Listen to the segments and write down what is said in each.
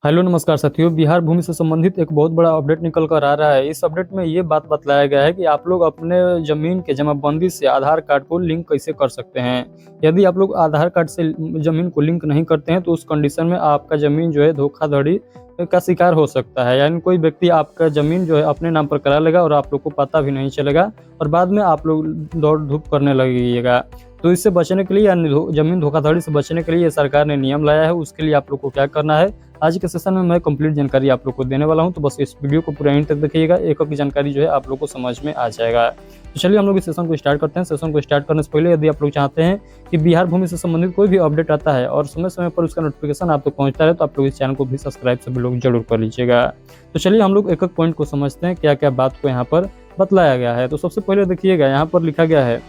Hello नमस्कार साथियों। बिहार भूमि से संबंधित एक बहुत बड़ा अपडेट निकल कर आ रहा है। इस अपडेट में ये बात बतलाया गया है कि आप लोग अपने ज़मीन के जमाबंदी से आधार कार्ड को लिंक कैसे कर सकते हैं। यदि आप लोग आधार कार्ड से ज़मीन को लिंक नहीं करते हैं तो उस कंडीशन में आपका ज़मीन जो है धोखाधड़ी का शिकार हो सकता है। यानी कोई व्यक्ति आपका ज़मीन जो है अपने नाम पर करा लेगा और आप लोग को पता भी नहीं चलेगा और बाद में आप लोग दौड़ धूप करने लगेगा। तो इससे बचने के लिए यानी ज़मीन धोखाधड़ी से बचने के लिए ये सरकार ने नियम लाया है। उसके लिए आप लोग को क्या करना है, आज के सेशन में मैं कंप्लीट जानकारी आप लोग को देने वाला हूं। तो बस इस वीडियो को पूरा एंड तक देखिएगा, एक एक जानकारी जो है आप लोग को समझ में आ जाएगा। तो चलिए हम लोग इस सेशन को स्टार्ट करते हैं। सेशन को स्टार्ट करने से पहले यदि आप लोग चाहते हैं कि बिहार भूमि से संबंधित कोई भी अपडेट आता है और समय समय पर उसका नोटिफिकेशन आप तक पहुंचता है तो आप लोग इस चैनल को भी सब्सक्राइब सभी लोग जरूर कर लीजिएगा। तो चलिए हम लोग एक एक पॉइंट को समझते हैं, क्या क्या बात को यहाँ पर बतलाया गया है। तो सबसे पहले देखिएगा यहाँ पर लिखा गया है,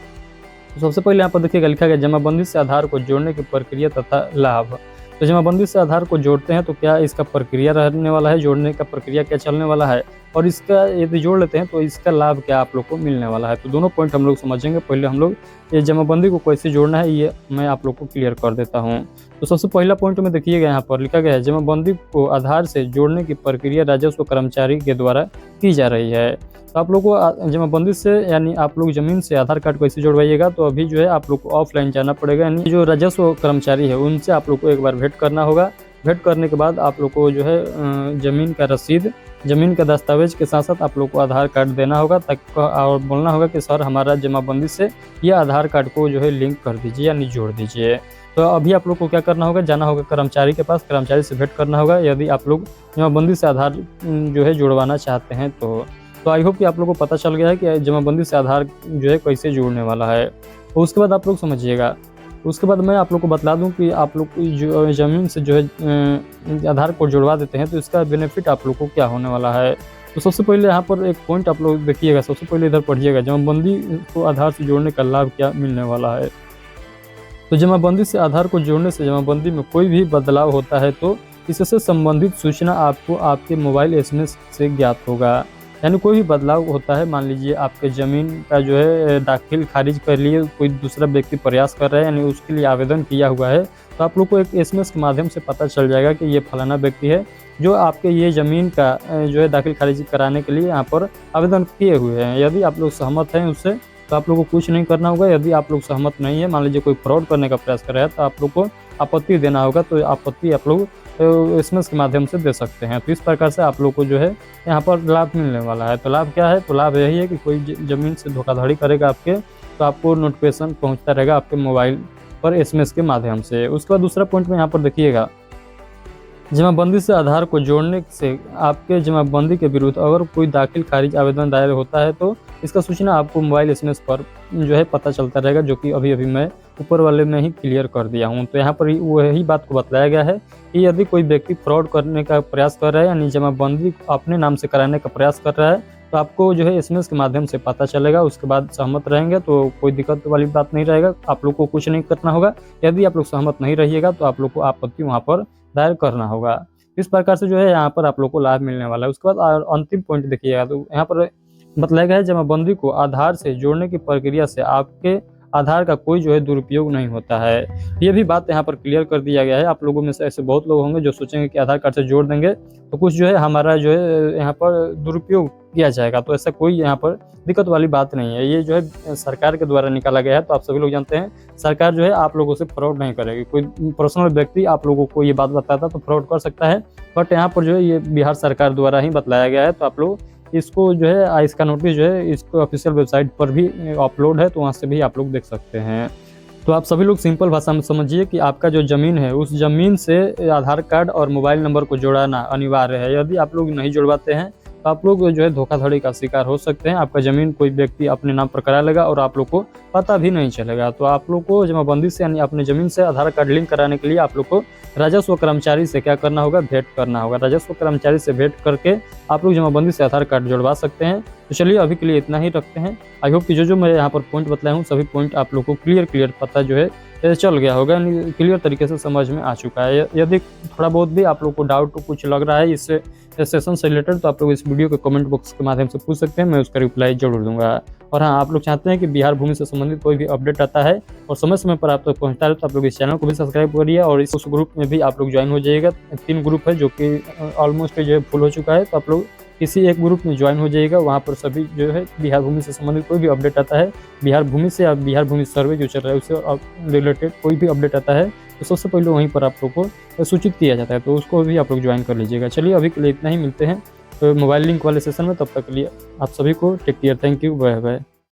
सबसे पहले यहाँ पर देखिएगा लिखा गया जमाबंदी से आधार को जोड़ने की प्रक्रिया तथा लाभ। तो जमाबंदी से आधार को जोड़ते हैं तो क्या इसका प्रक्रिया रहने वाला है, जोड़ने का प्रक्रिया क्या चलने वाला है और इसका यदि जोड़ लेते हैं तो इसका लाभ क्या आप लोग को मिलने वाला है। तो दोनों पॉइंट हम लोग समझेंगे। पहले हम लोग ये जमाबंदी को कैसे जोड़ना है ये मैं आप लोग को क्लियर कर देता हूँ। तो सबसे पहला पॉइंट में देखिएगा यहाँ पर लिखा गया है जमाबंदी को आधार से जोड़ने की प्रक्रिया राजस्व कर्मचारी के द्वारा की जा रही है। तो आप लोग को जमाबंदी से यानी आप लोग ज़मीन से आधार कार्ड कैसे जुड़वाइएगा, तो अभी जो है आप लोग को ऑफलाइन जाना पड़ेगा। यानी जो राजस्व कर्मचारी है उनसे आप लोग को एक बार भेंट करना होगा। भेंट करने के बाद आप लोग को जो है ज़मीन का रसीद, ज़मीन का दस्तावेज के साथ साथ आप लोग को आधार कार्ड देना होगा ताकि और बोलना होगा कि सर हमारा जमाबंदी से ये आधार कार्ड को जो है लिंक कर दीजिए यानी जोड़ दीजिए। तो अभी आप लोग को क्या करना होगा, जाना होगा कर्मचारी के पास, कर्मचारी से भेंट करना होगा यदि आप लोग जमाबंदी से आधार जो है जुड़वाना चाहते हैं। तो आई होप कि आप लोगों को पता चल गया है कि जमाबंदी से आधार जो है कैसे जोड़ने वाला है। तो उसके बाद आप लोग समझिएगा, उसके बाद मैं आप लोग को बतला दूं कि आप लोग जो ज़मीन से जो है आधार को जुड़वा देते हैं तो इसका बेनिफिट आप लोग को क्या होने वाला है। तो सबसे पहले यहाँ पर एक पॉइंट आप लोग देखिएगा, सबसे पहले इधर पढ़िएगा जमाबंदी को आधार से जोड़ने का लाभ क्या मिलने वाला है। तो जमाबंदी से आधार को जोड़ने से जमाबंदी में कोई भी बदलाव होता है तो इससे संबंधित सूचना आपको आपके मोबाइल एसएमएस से ज्ञात होगा। यानी कोई भी बदलाव होता है, मान लीजिए आपके ज़मीन का जो है दाखिल खारिज कर लिए कोई दूसरा व्यक्ति प्रयास कर रहा है यानी उसके लिए आवेदन किया हुआ है, तो आप लोग को एक एसएमएस के माध्यम से पता चल जाएगा कि ये फलाना व्यक्ति है जो आपके ये ज़मीन का जो है दाखिल खारिज कराने के लिए यहाँ पर आवेदन किए हुए हैं। यदि आप लोग सहमत हैं उससे तो आप लोग को कुछ नहीं करना होगा। यदि आप लोग सहमत नहीं है, मान लीजिए कोई फ्रॉड करने का प्रयास कर रहा है, तो आप लोग को आपत्ति देना होगा। तो आपत्ति आप लोग एसएमएस के माध्यम से दे सकते हैं। तो इस प्रकार से आप लोग को जो है यहाँ पर लाभ मिलने वाला है। तो लाभ क्या है, तो लाभ यही है कि कोई ज़मीन से धोखाधड़ी करेगा आपके तो आपको नोटिफिकेशन पहुँचता रहेगा आपके मोबाइल पर एसएमएस के माध्यम से। उसके बाद दूसरा पॉइंट में यहाँ पर देखिएगा जमाबंदी से आधार को जोड़ने से आपके जमाबंदी के विरुद्ध अगर कोई दाखिल खारिज आवेदन दायर होता है तो इसका सूचना आपको मोबाइल एसएमएस पर जो है पता चलता रहेगा, जो कि अभी मैं ऊपर वाले में ही क्लियर कर दिया हूं। तो यहाँ पर वही बात को बताया गया है कि यदि कोई व्यक्ति फ्रॉड करने का प्रयास कर रहा है यानी जमाबंदी अपने नाम से कराने का प्रयास कर रहा है तो आपको जो है एसएमएस के माध्यम से पता चलेगा। उसके बाद सहमत रहेंगे तो कोई दिक्कत वाली बात नहीं रहेगा, आप लोग को कुछ नहीं करना होगा। यदि आप लोग सहमत नहीं रहिएगा तो आप लोग को आपत्ति वहाँ पर दायर करना होगा। इस प्रकार से जो है यहाँ पर आप लोग को लाभ मिलने वाला है। उसके बाद अंतिम पॉइंट देखिएगा, तो यहाँ पर बतलाया गया है जमाबंदी को आधार से जोड़ने की प्रक्रिया से आपके आधार का कोई जो है दुरुपयोग नहीं होता है। ये भी बात यहाँ पर क्लियर कर दिया गया है। आप लोगों में से ऐसे बहुत लोग होंगे जो सोचेंगे कि आधार कार्ड से जोड़ देंगे तो कुछ जो है हमारा जो है यहाँ पर दुरुपयोग किया जाएगा, तो ऐसा कोई यहाँ पर दिक्कत वाली बात नहीं है। ये जो है सरकार के द्वारा निकाला गया है। तो आप सभी लोग जानते हैं सरकार जो है आप लोगों से फ्रॉड नहीं करेगी। कोई पर्सनल व्यक्ति आप लोगों को ये बात बताता तो फ्रॉड कर सकता है, बट यहाँ पर जो है ये बिहार सरकार द्वारा ही बतलाया गया है। तो आप लोग इसको जो है इसका नोटिस जो है इसको ऑफिशियल वेबसाइट पर भी अपलोड है, तो वहाँ से भी आप लोग देख सकते हैं। तो आप सभी लोग सिंपल भाषा में समझिए कि आपका जो ज़मीन है उस ज़मीन से आधार कार्ड और मोबाइल नंबर को जोड़ना अनिवार्य है। यदि आप लोग नहीं जुड़वाते हैं तो आप लोग जो है धोखाधड़ी का शिकार हो सकते हैं। आपका ज़मीन कोई व्यक्ति अपने नाम पर करा लेगा और आप लोग को पता भी नहीं चलेगा। तो आप लोग को जमाबंदी से यानी अपने ज़मीन से आधार कार्ड लिंक कराने के लिए आप लोग को राजस्व कर्मचारी से क्या करना होगा, भेंट करना होगा। राजस्व कर्मचारी से भेंट करके आप लोग जमाबंदी से आधार कार्ड जुड़वा सकते हैं। तो चलिए अभी के लिए इतना ही रखते हैं। आई होप कि जो मैं यहाँ पर पॉइंट बतलाया हूँ सभी पॉइंट आप लोग को क्लियर पता जो है चल गया होगा, यानी क्लियर तरीके से समझ में आ चुका है। यदि थोड़ा बहुत भी आप लोग को डाउट कुछ लग रहा है इस सेशन से रिलेटेड, तो आप लोग इस वीडियो के कमेंट बॉक्स के माध्यम से पूछ सकते हैं, मैं उसका रिप्लाई जरूर दूंगा। और हाँ, आप लोग चाहते हैं कि बिहार भूमि से संबंधित कोई भी अपडेट आता है और समय समय पर आप तक पहुँचता है, तो आप लोग इस चैनल को भी सब्सक्राइब करिए और इस ग्रुप में भी आप लोग ज्वाइन हो जाइएगा। 3 ग्रुप है जो कि ऑलमोस्ट जो है फुल हो चुका है, तो आप लोग किसी एक ग्रुप में ज्वाइन हो जाइएगा। वहाँ पर सभी जो है बिहार भूमि से संबंधित कोई भी अपडेट आता है, बिहार भूमि से या बिहार भूमि सर्वे जो चल रहा है उससे रिलेटेड कोई भी अपडेट आता है, तो सबसे पहले वहीं पर आप लोग को सूचित किया जाता है, तो उसको भी आप लोग ज्वाइन कर लीजिएगा। चलिए अभी के लिए इतना ही, मिलते हैं तो मोबाइल लिंक वाले सेशन में, तब तक के लिए आप सभी को take care, thank you, bye bye.